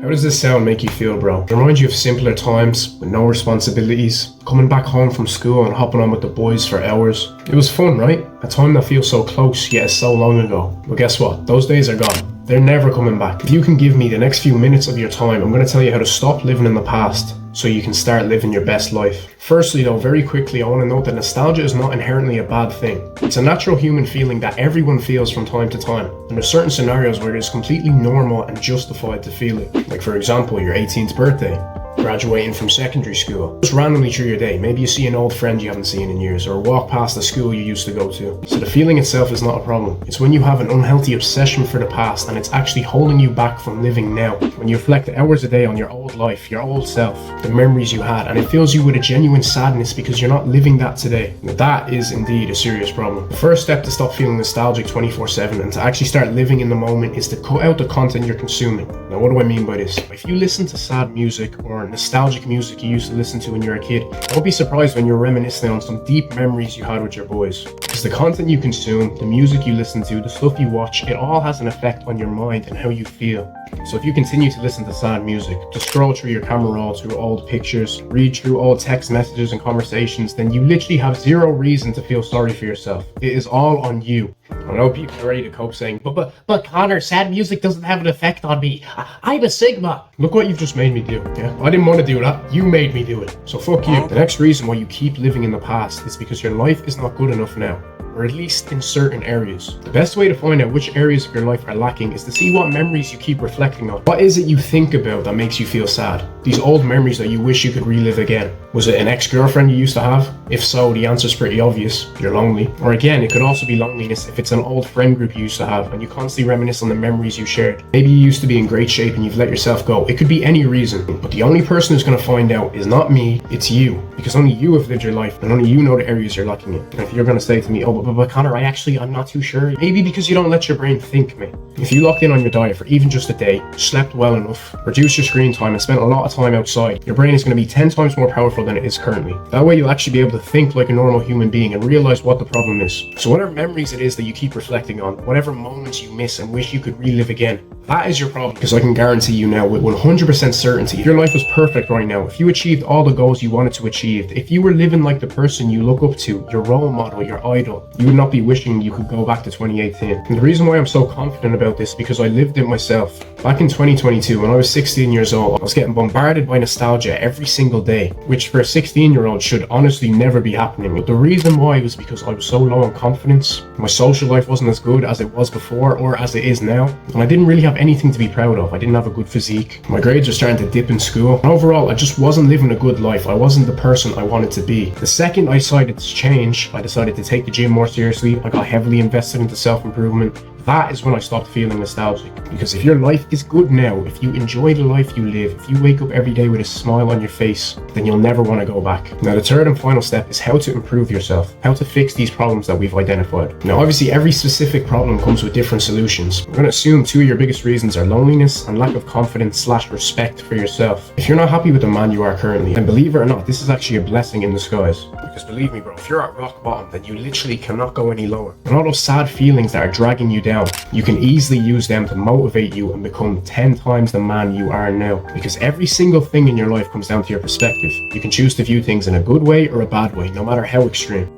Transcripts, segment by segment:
How does this sound make you feel, bro? It reminds you of simpler times with no responsibilities, coming back home from school and hopping on with the boys for hours. It was fun, right? A time that feels so close yet is so long ago. But guess what? Those days are gone. They're never coming back. If you can give me the next few minutes of your time, I'm going to tell you how to stop living in the past so you can start living your best life. Firstly though, very quickly, I want to note that nostalgia is not inherently a bad thing. It's a natural human feeling that everyone feels from time to time. And there's certain scenarios where it is completely normal and justified to feel it. Like for example, your 18th birthday, graduating from secondary school, just randomly through your day. Maybe you see an old friend you haven't seen in years, or walk past the school you used to go to. So the feeling itself is not a problem. It's when you have an unhealthy obsession for the past and it's actually holding you back from living now. When you reflect hours a day on your old life, your old self, the memories you had, and it fills you with a genuine sadness because you're not living that today. Now, that is indeed a serious problem. The first step to stop feeling nostalgic 24/7 and to actually start living in the moment is to cut out the content you're consuming. Now, what do I mean by this? If you listen to sad music or nostalgic music you used to listen to when you were a kid, don't be surprised when you're reminiscing on some deep memories you had with your boys. Because the content you consume, the music you listen to, the stuff you watch, it all has an effect on your mind and how you feel. So if you continue to listen to sad music, to scroll through your camera roll through old pictures, read through old text messages and conversations, then you literally have zero reason to feel sorry for yourself. It is all on you. I know people are ready to cope saying, but Connor, sad music doesn't have an effect on me. I'm a Sigma. Look what you've just made me do. Yeah, I didn't want to do that. You made me do it. So fuck you. The next reason why you keep living in the past is because your life is not good enough now. Or at least in certain areas. The best way to find out which areas of your life are lacking is to see what memories you keep reflecting on. What is it you think about that makes you feel sad? These old memories that you wish you could relive again. Was it an ex-girlfriend you used to have? If so, the answer's pretty obvious. You're lonely. Or again, it could also be loneliness if it's an old friend group you used to have and you constantly reminisce on the memories you shared. Maybe you used to be in great shape and you've let yourself go. It could be any reason. But the only person who's going to find out is not me, it's you. Because only you have lived your life and only you know the areas you're lacking in. And if you're going to say to me, oh, but Connor, I'm not too sure. Maybe because you don't let your brain think, mate. If you locked in on your diet for even just a day, slept well enough, reduced your screen time and spent a lot of time outside, your brain is going to be 10 times more powerful than it is currently. That way you'll actually be able to think like a normal human being and realize what the problem is. So whatever memories it is that you keep reflecting on, whatever moments you miss and wish you could relive again, that is your problem. Because I can guarantee you now with 100% certainty, if your life was perfect right now, if you achieved all the goals you wanted to achieve, if you were living like the person you look up to, your role model, your idol, you would not be wishing you could go back to 2018. And the reason why I'm so confident about this is because I lived it myself. Back in 2022, when I was 16 years old, I was getting bombarded by nostalgia every single day, which for a 16-year-old should honestly never be happening. But the reason why was because I was so low on confidence. My social life wasn't as good as it was before or as it is now. And I didn't really have anything to be proud of. I didn't have a good physique. My grades were starting to dip in school. And overall, I just wasn't living a good life. I wasn't the person I wanted to be. The second I decided to change, I decided to take the gym more seriously. I got heavily invested into self-improvement. That is when I stopped feeling nostalgic. Because if your life is good now, if you enjoy the life you live, if you wake up every day with a smile on your face, then you'll never want to go back. Now, the third and final step is how to improve yourself, how to fix these problems that we've identified. Now, obviously, every specific problem comes with different solutions. I'm going to assume two of your biggest reasons are loneliness and lack of confidence / respect for yourself. If you're not happy with the man you are currently, and believe it or not, this is actually a blessing in disguise. Because believe me, bro, if you're at rock bottom, then you literally cannot go any lower. And all those sad feelings that are dragging you down, you can easily use them to motivate you and become 10 times the man you are now. Because every single thing in your life comes down to your perspective. You can choose to view things in a good way or a bad way, no matter how extreme.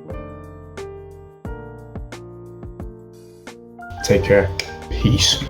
Take care. Peace.